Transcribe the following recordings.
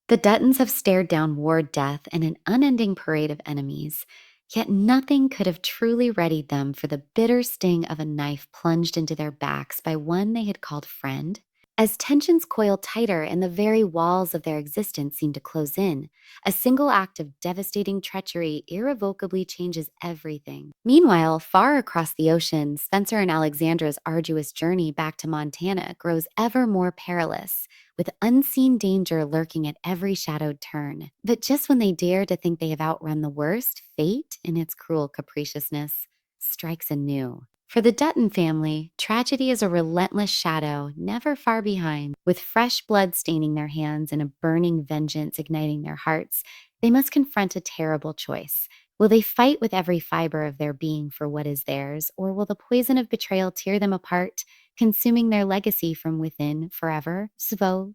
The Duttons have stared down war, death, and an unending parade of enemies, yet nothing could have truly readied them for the bitter sting of a knife plunged into their backs by one they had called friend. As tensions coiled tighter and the very walls of their existence seemed to close in, a single act of devastating treachery irrevocably changes everything. Meanwhile, far across the ocean, Spencer and Alexandra's arduous journey back to Montana grows ever more perilous, with unseen danger lurking at every shadowed turn. But just when they dare to think they have outrun the worst, fate, in its cruel capriciousness, strikes anew. For the Dutton family, tragedy is a relentless shadow, never far behind. With fresh blood staining their hands and a burning vengeance igniting their hearts, they must confront a terrible choice. Will they fight with every fiber of their being for what is theirs, or will the poison of betrayal tear them apart, consuming their legacy from within forever? Svo.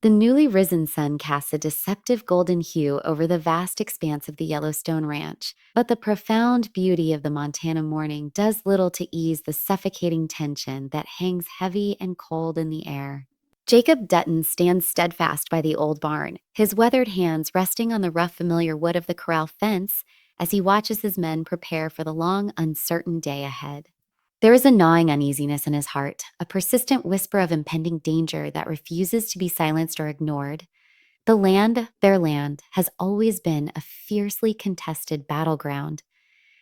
The newly risen sun casts a deceptive golden hue over the vast expanse of the Yellowstone Ranch, but the profound beauty of the Montana morning does little to ease the suffocating tension that hangs heavy and cold in the air. Jacob Dutton stands steadfast by the old barn, his weathered hands resting on the rough, familiar wood of the corral fence as he watches his men prepare for the long, uncertain day ahead. There is a gnawing uneasiness in his heart, a persistent whisper of impending danger that refuses to be silenced or ignored. The land, their land, has always been a fiercely contested battleground.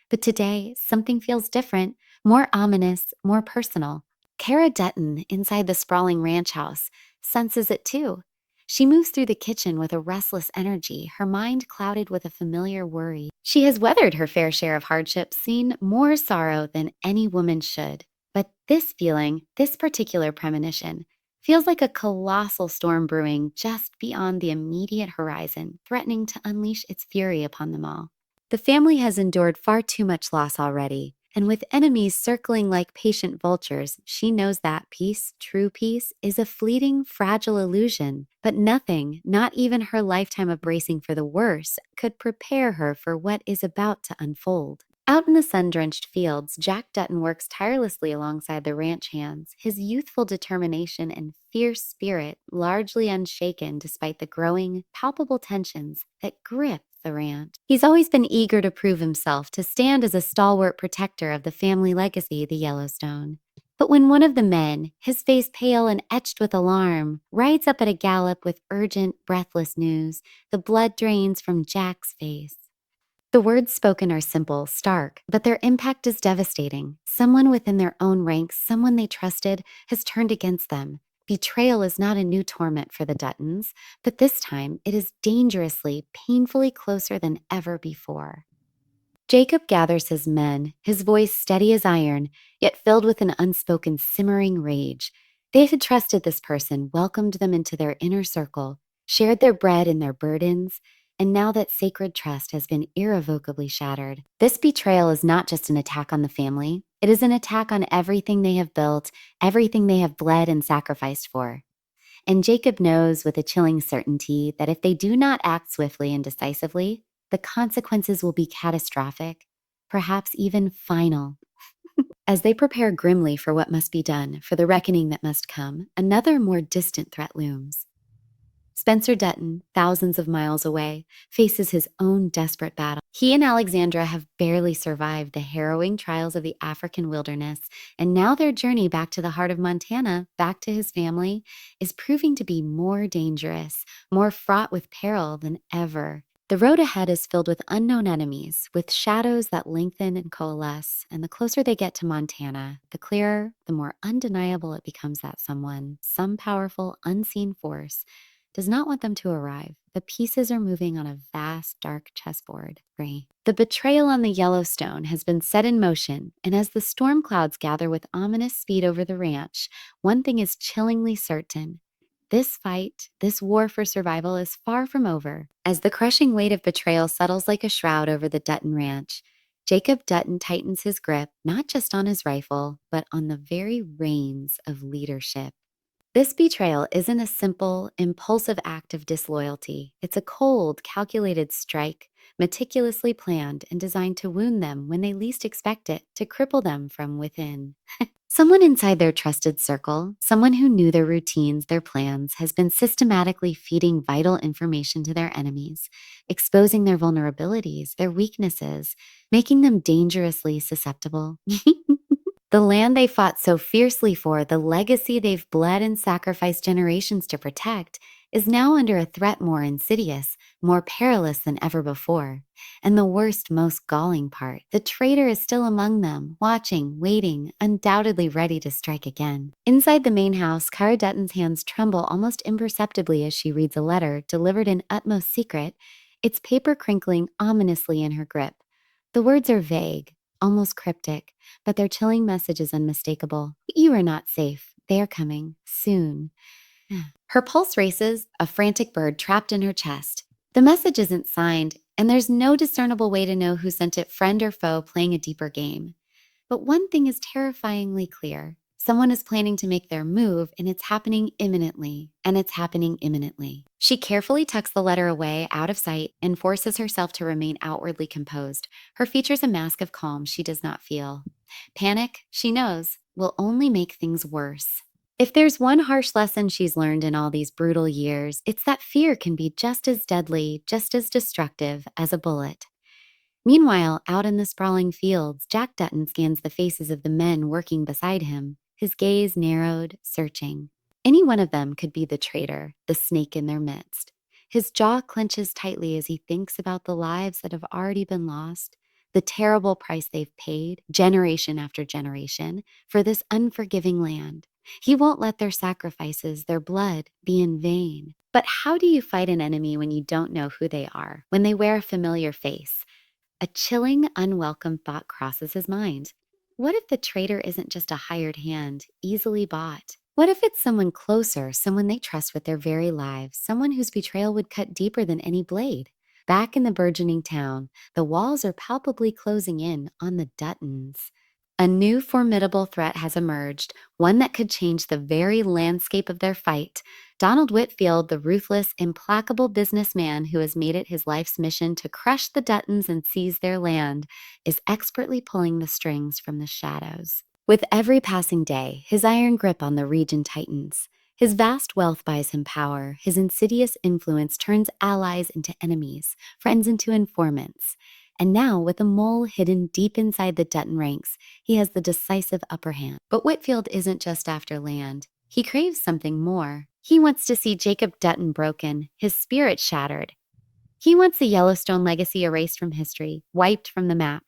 But today, something feels different, more ominous, more personal. Kara Dutton, inside the sprawling ranch house, senses it too. She moves through the kitchen with a restless energy, her mind clouded with a familiar worry. She has weathered her fair share of hardships, seen more sorrow than any woman should. But this feeling, this particular premonition, feels like a colossal storm brewing just beyond the immediate horizon, threatening to unleash its fury upon them all. The family has endured far too much loss already, and with enemies circling like patient vultures, she knows that peace, true peace, is a fleeting, fragile illusion. But nothing, not even her lifetime of bracing for the worst, could prepare her for what is about to unfold. Out in the sun-drenched fields, Jack Dutton works tirelessly alongside the ranch hands, his youthful determination and fierce spirit largely unshaken despite the growing, palpable tensions that grip the ranch. He's always been eager to prove himself, to stand as a stalwart protector of the family legacy, the Yellowstone. But when one of the men, his face pale and etched with alarm, rides up at a gallop with urgent, breathless news, the blood drains from Jack's face. The words spoken are simple, stark, but their impact is devastating. Someone within their own ranks, someone they trusted, has turned against them. Betrayal is not a new torment for the Duttons, but this time it is dangerously, painfully closer than ever before. Jacob gathers his men, his voice steady as iron, yet filled with an unspoken simmering rage. They had trusted this person, welcomed them into their inner circle, shared their bread and their burdens, and now that sacred trust has been irrevocably shattered. This betrayal is not just an attack on the family, it is an attack on everything they have built, everything they have bled and sacrificed for. And Jacob knows with a chilling certainty that if they do not act swiftly and decisively, the consequences will be catastrophic, perhaps even final. As they prepare grimly for what must be done, for the reckoning that must come, another more distant threat looms. Spencer Dutton, thousands of miles away, faces his own desperate battle. He and Alexandra have barely survived the harrowing trials of the African wilderness, and now their journey back to the heart of Montana, back to his family, is proving to be more dangerous, more fraught with peril than ever. The road ahead is filled with unknown enemies, with shadows that lengthen and coalesce, and the closer they get to Montana, the clearer, the more undeniable it becomes that someone, some powerful, unseen force, does not want them to arrive. The pieces are moving on a vast, dark chessboard. The betrayal on the Yellowstone has been set in motion, and as the storm clouds gather with ominous speed over the ranch, one thing is chillingly certain. This fight, this war for survival is far from over. As the crushing weight of betrayal settles like a shroud over the Dutton Ranch, Jacob Dutton tightens his grip not just on his rifle, but on the very reins of leadership. This betrayal isn't a simple, impulsive act of disloyalty. It's a cold, calculated strike, meticulously planned and designed to wound them when they least expect it, to cripple them from within. Someone inside their trusted circle, someone who knew their routines, their plans, has been systematically feeding vital information to their enemies, exposing their vulnerabilities, their weaknesses, making them dangerously susceptible. The land they fought so fiercely for, the legacy they've bled and sacrificed generations to protect, is now under a threat more insidious, more perilous than ever before. And the worst, most galling part, the traitor is still among them, watching, waiting, undoubtedly ready to strike again. Inside the main house, Cara Dutton's hands tremble almost imperceptibly as she reads a letter delivered in utmost secret, its paper crinkling ominously in her grip. The words are vague, almost cryptic, but their chilling message is unmistakable. You are not safe. They are coming soon. Her pulse races, a frantic bird trapped in her chest. The message isn't signed, and there's no discernible way to know who sent it, friend or foe, playing a deeper game. But one thing is terrifyingly clear. Someone is planning to make their move, and it's happening imminently. And it's happening imminently. She carefully tucks the letter away, out of sight, and forces herself to remain outwardly composed, her features a mask of calm she does not feel. Panic, she knows, will only make things worse. If there's one harsh lesson she's learned in all these brutal years, it's that fear can be just as deadly, just as destructive as a bullet. Meanwhile, out in the sprawling fields, Jack Dutton scans the faces of the men working beside him, his gaze narrowed, searching. Any one of them could be the traitor, the snake in their midst. His jaw clenches tightly as he thinks about the lives that have already been lost, the terrible price they've paid, generation after generation, for this unforgiving land. He won't let their sacrifices, their blood, be in vain. But how do you fight an enemy when you don't know who they are, when they wear a familiar face? A chilling, unwelcome thought crosses his mind. What if the traitor isn't just a hired hand, easily bought? What if it's someone closer, someone they trust with their very lives, someone whose betrayal would cut deeper than any blade? Back in the burgeoning town, the walls are palpably closing in on the Duttons. A new formidable threat has emerged, one that could change the very landscape of their fight. Donald Whitfield, the ruthless, implacable businessman who has made it his life's mission to crush the Duttons and seize their land, is expertly pulling the strings from the shadows. With every passing day, his iron grip on the region tightens. His vast wealth buys him power. His insidious influence turns allies into enemies, friends into informants. And now, with a mole hidden deep inside the Dutton ranks, he has the decisive upper hand. But Whitfield isn't just after land. He craves something more. He wants to see Jacob Dutton broken, his spirit shattered. He wants the Yellowstone legacy erased from history, wiped from the map.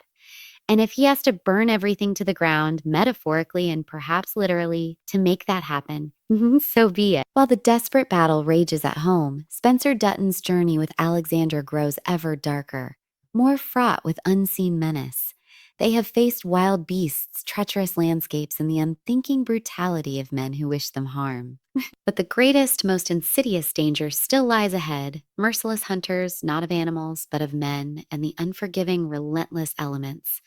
And if he has to burn everything to the ground, metaphorically and perhaps literally, to make that happen, so be it. While the desperate battle rages at home, Spencer Dutton's journey with Alexandra grows ever darker, more fraught with unseen menace. They have faced wild beasts, treacherous landscapes, and the unthinking brutality of men who wish them harm. But the greatest, most insidious danger still lies ahead. Merciless hunters, not of animals, but of men, and the unforgiving, relentless elements.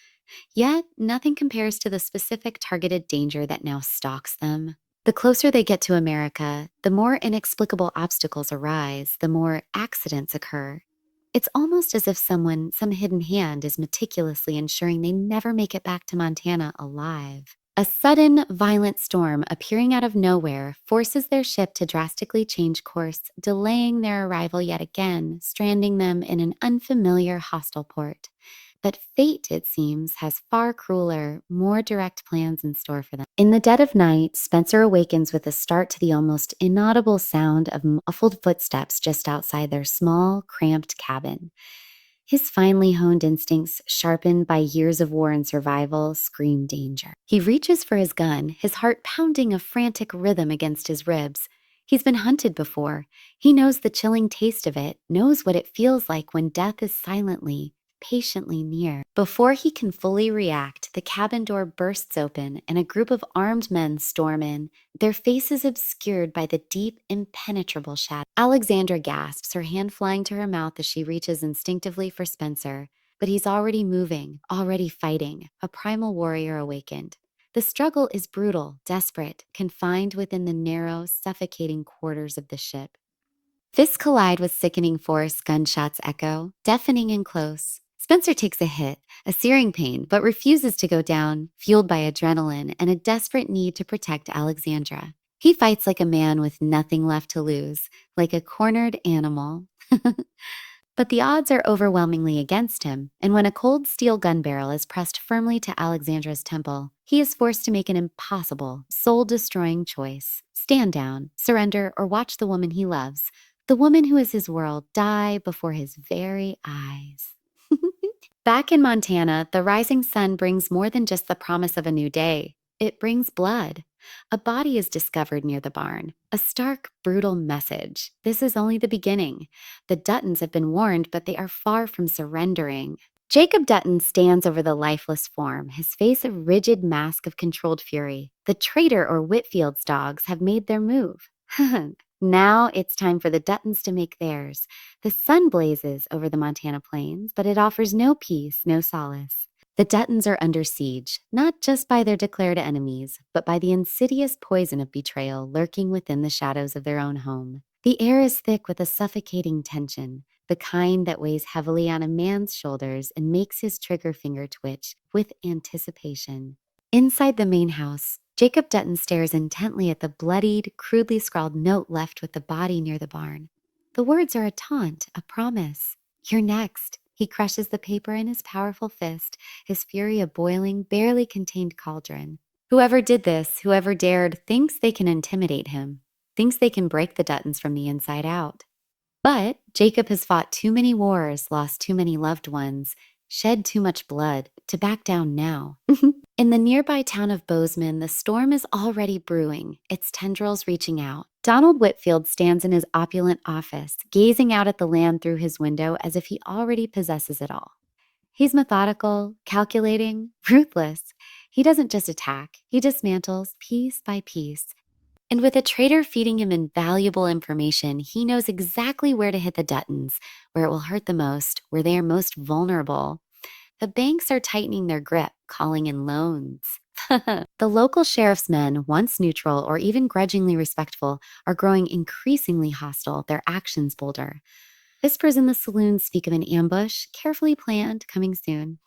Yet, nothing compares to the specific targeted danger that now stalks them. The closer they get to America, the more inexplicable obstacles arise, the more accidents occur. It's almost as if some hidden hand, is meticulously ensuring they never make it back to Montana alive. A sudden, violent storm appearing out of nowhere forces their ship to drastically change course, delaying their arrival yet again, stranding them in an unfamiliar, hostile port. But fate, it seems, has far crueler, more direct plans in store for them. In the dead of night, Spencer awakens with a start to the almost inaudible sound of muffled footsteps just outside their small, cramped cabin. His finely honed instincts, sharpened by years of war and survival, scream danger. He reaches for his gun, his heart pounding a frantic rhythm against his ribs. He's been hunted before. He knows the chilling taste of it, knows what it feels like when death is silently, patiently near. Before he can fully react, the cabin door bursts open and a group of armed men storm in, their faces obscured by the deep, impenetrable shadow. Alexandra gasps, her hand flying to her mouth as she reaches instinctively for Spencer. But he's already moving, already fighting, a primal warrior awakened. The struggle is brutal, desperate, confined within the narrow, suffocating quarters of the ship. Fists collide with sickening force, gunshots echo, deafening and close. Spencer takes a hit, a searing pain, but refuses to go down, fueled by adrenaline and a desperate need to protect Alexandra. He fights like a man with nothing left to lose, like a cornered animal. But the odds are overwhelmingly against him, and when a cold steel gun barrel is pressed firmly to Alexandra's temple, he is forced to make an impossible, soul-destroying choice. Stand down, surrender, or watch the woman he loves, the woman who is his world, die before his very eyes. Back in Montana, the rising sun brings more than just the promise of a new day. It brings blood. A body is discovered near the barn. A stark, brutal message. This is only the beginning. The Duttons have been warned, but they are far from surrendering. Jacob Dutton stands over the lifeless form, his face a rigid mask of controlled fury. The traitor or Whitfield's dogs have made their move. Now it's time for the Duttons to make theirs. The sun blazes over the Montana plains, but it offers no peace, no solace. The Duttons are under siege, not just by their declared enemies, but by the insidious poison of betrayal lurking within the shadows of their own home. The air is thick with a suffocating tension, the kind that weighs heavily on a man's shoulders and makes his trigger finger twitch with anticipation. Inside the main house, Jacob Dutton stares intently at the bloodied, crudely scrawled note left with the body near the barn. The words are a taunt, a promise. You're next. He crushes the paper in his powerful fist, his fury a boiling, barely contained cauldron. Whoever did this, whoever dared, thinks they can intimidate him, thinks they can break the Duttons from the inside out. But Jacob has fought too many wars, lost too many loved ones, shed too much blood to back down now. In the nearby town of Bozeman, the storm is already brewing, its tendrils reaching out. Donald Whitfield stands in his opulent office, gazing out at the land through his window as if he already possesses it all. He's methodical, calculating, ruthless. He doesn't just attack, he dismantles piece by piece. And with a traitor feeding him invaluable information, he knows exactly where to hit the Duttons, where it will hurt the most, where they are most vulnerable. The banks are tightening their grip, calling in loans. The local sheriff's men, once neutral or even grudgingly respectful, are growing increasingly hostile, their actions bolder. Whispers in the saloon speak of an ambush, carefully planned, coming soon.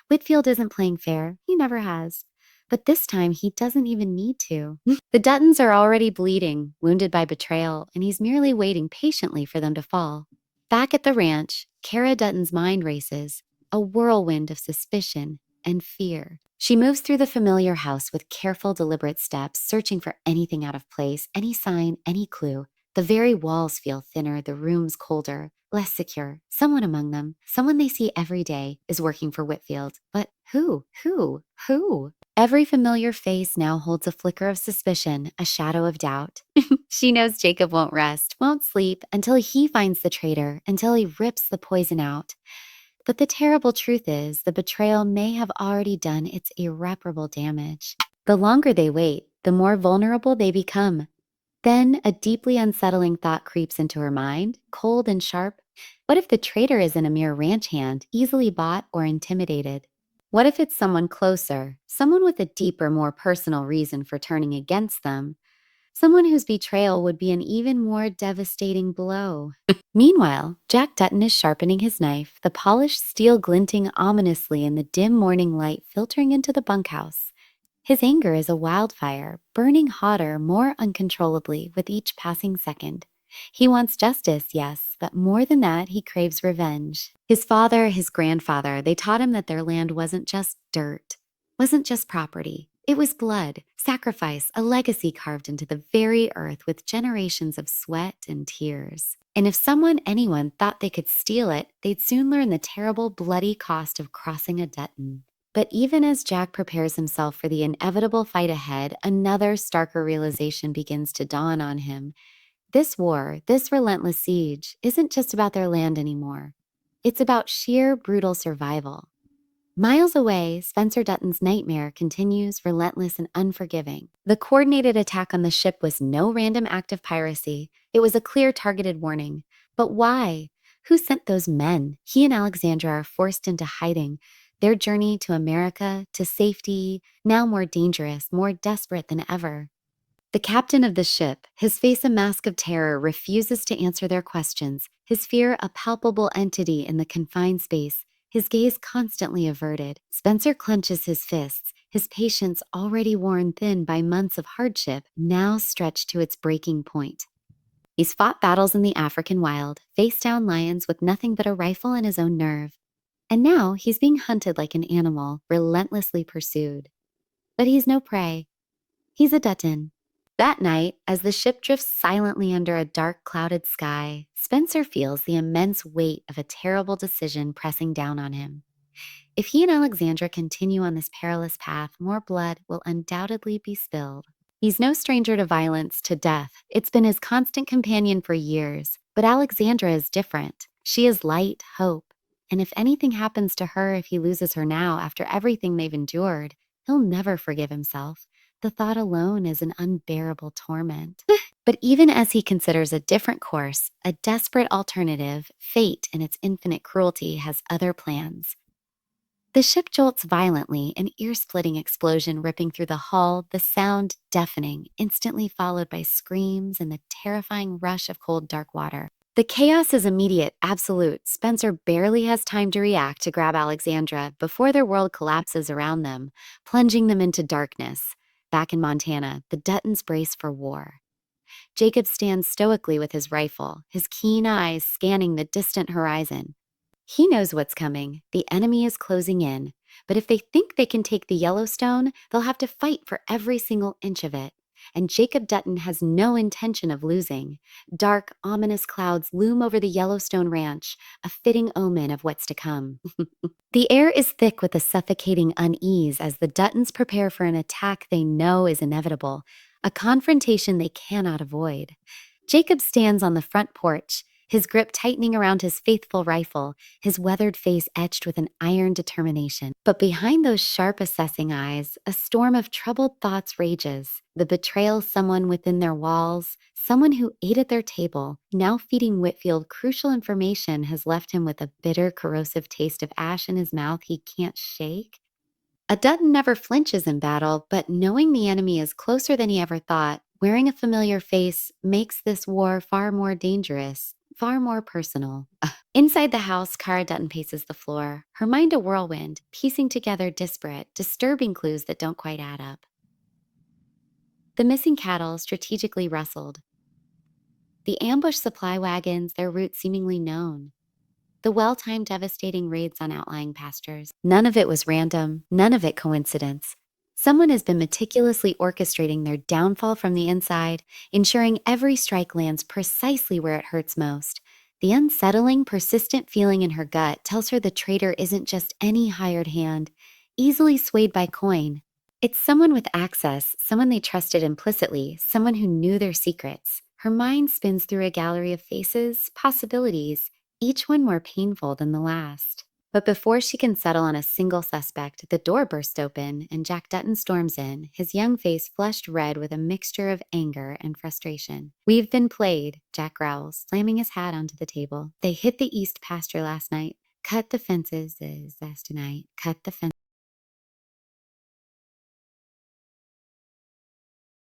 Whitfield isn't playing fair. He never has. But this time, he doesn't even need to. The Duttons are already bleeding, wounded by betrayal, and he's merely waiting patiently for them to fall. Back at the ranch, Kara Dutton's mind races, a whirlwind of suspicion and fear. She moves through the familiar house with careful, deliberate steps, searching for anything out of place, any sign, any clue. The very walls feel thinner, the rooms colder, less secure. Someone among them, someone they see every day, is working for Whitfield. But who? Who? Every familiar face now holds a flicker of suspicion, a shadow of doubt. She knows Jacob won't rest, won't sleep, until he finds the traitor, until he rips the poison out. But the terrible truth is, the betrayal may have already done its irreparable damage. The longer they wait, the more vulnerable they become. Then a deeply unsettling thought creeps into her mind, cold and sharp. What if the traitor isn't a mere ranch hand, easily bought or intimidated? What if it's someone closer, someone with a deeper, more personal reason for turning against them? Someone whose betrayal would be an even more devastating blow. Meanwhile, Jack Dutton is sharpening his knife, the polished steel glinting ominously in the dim morning light filtering into the bunkhouse. His anger is a wildfire, burning hotter, more uncontrollably with each passing second. He wants justice, yes, but more than that, he craves revenge. His father, his grandfather, they taught him that their land wasn't just dirt, wasn't just property. It was blood, sacrifice, a legacy carved into the very earth with generations of sweat and tears. And if anyone thought they could steal it, they'd soon learn the terrible, bloody cost of crossing a Dutton. But even as Jack prepares himself for the inevitable fight ahead, another starker realization begins to dawn on him. This war, this relentless siege, isn't just about their land anymore. It's about sheer, brutal survival. Miles away, Spencer Dutton's nightmare continues, relentless and unforgiving. The coordinated attack on the ship was no random act of piracy. It was a clear, targeted warning. But why? Who sent those men? He and Alexandra are forced into hiding. Their journey to America, to safety, now more dangerous, more desperate than ever. The captain of the ship, his face a mask of terror, refuses to answer their questions, his fear a palpable entity in the confined space, his gaze constantly averted. Spencer clenches his fists, his patience already worn thin by months of hardship, now stretched to its breaking point. He's fought battles in the African wild, faced down lions with nothing but a rifle and his own nerve. And now he's being hunted like an animal, relentlessly pursued. But he's no prey. He's a Dutton. That night, as the ship drifts silently under a dark, clouded sky, Spencer feels the immense weight of a terrible decision pressing down on him. If he and Alexandra continue on this perilous path, more blood will undoubtedly be spilled. He's no stranger to violence, to death. It's been his constant companion for years. But Alexandra is different. She is light, hope. And if anything happens to her, if he loses her now after everything they've endured, he'll never forgive himself. The thought alone is an unbearable torment. But even as he considers a different course, a desperate alternative, fate in its infinite cruelty has other plans. The ship jolts violently, an ear-splitting explosion ripping through the hull, the sound deafening, instantly followed by screams and the terrifying rush of cold, dark water. The chaos is immediate, absolute. Spencer barely has time to react to grab Alexandra before their world collapses around them, plunging them into darkness. Back in Montana, the Duttons brace for war. Jacob stands stoically with his rifle, his keen eyes scanning the distant horizon. He knows what's coming. The enemy is closing in. But if they think they can take the Yellowstone, they'll have to fight for every single inch of it. And Jacob Dutton has no intention of losing. Dark, ominous clouds loom over the Yellowstone Ranch, a fitting omen of what's to come. The air is thick with a suffocating unease as the Duttons prepare for an attack they know is inevitable, a confrontation they cannot avoid. Jacob stands on the front porch, his grip tightening around his faithful rifle, his weathered face etched with an iron determination. But behind those sharp, assessing eyes, a storm of troubled thoughts rages. The betrayal of someone within their walls, someone who ate at their table, now feeding Whitfield crucial information, has left him with a bitter, corrosive taste of ash in his mouth he can't shake. A Dutton never flinches in battle, but knowing the enemy is closer than he ever thought, wearing a familiar face makes this war far more dangerous, far more personal. Inside the house, Cara Dutton paces the floor, her mind a whirlwind, piecing together disparate, disturbing clues that don't quite add up. The missing cattle strategically rustled. The ambushed supply wagons, their route seemingly known. The well-timed devastating raids on outlying pastures. None of it was random, none of it coincidence. Someone has been meticulously orchestrating their downfall from the inside, ensuring every strike lands precisely where it hurts most. The unsettling, persistent feeling in her gut tells her the traitor isn't just any hired hand, easily swayed by coin. It's someone with access, someone they trusted implicitly, someone who knew their secrets. Her mind spins through a gallery of faces, possibilities, each one more painful than the last. But before she can settle on a single suspect, the door bursts open and Jack Dutton storms in, his young face flushed red with a mixture of anger and frustration. "We've been played," Jack growls, slamming his hat onto the table. "They hit the east pasture last night. Cut the fences is last night. Cut the fences."